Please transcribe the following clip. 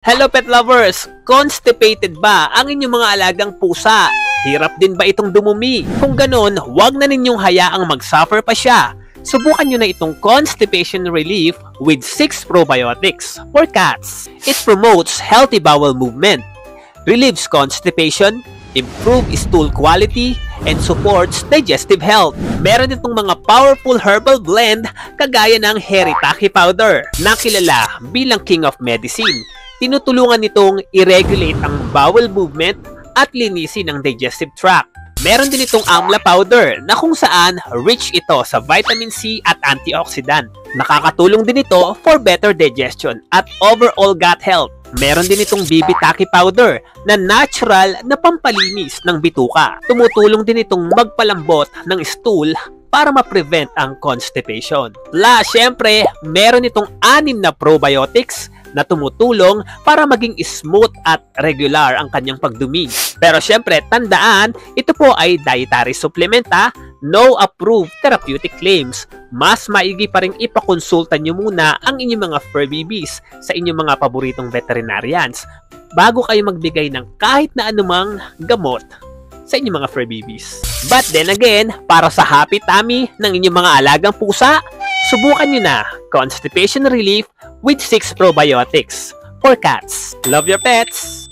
Hello pet lovers! Constipated ba ang inyong mga alagang pusa? Hirap din ba itong dumumi? Kung ganon, huwag na ninyong hayaang mag-suffer pa siya. Subukan nyo na itong Constipation Relief with 6 probiotics for cats. It promotes healthy bowel movement, relieves constipation, improve stool quality, and supports digestive health. Meron itong mga powerful herbal blend kagaya ng Heritaki powder na kilala bilang King of Medicine. Tinutulungan nitong i-regulate ang bowel movement at linisin ang digestive tract. Meron din itong Amla powder na kung saan rich ito sa vitamin C at antioxidant. Nakakatulong din ito for better digestion at overall gut health. Meron din itong Bibitaki powder na natural na pampalinis ng bituka. Tumutulong din itong magpalambot ng stool para ma-prevent ang constipation. Plus, syempre, meron itong 6 na probiotics na tumutulong para maging smooth at regular ang kanyang pagdumi. Pero syempre, tandaan, ito po ay dietary supplement no approved therapeutic claims. Mas maigi pa rin ipakonsulta nyo muna ang inyong mga fur babies sa inyong mga paboritong veterinarians bago kayo magbigay ng kahit na anumang gamot sa inyong mga fur babies. But then again, para sa happy tummy ng inyong mga alagang pusa, subukan nyo na Constipation Relief with 6 probiotics for cats. Love your pets!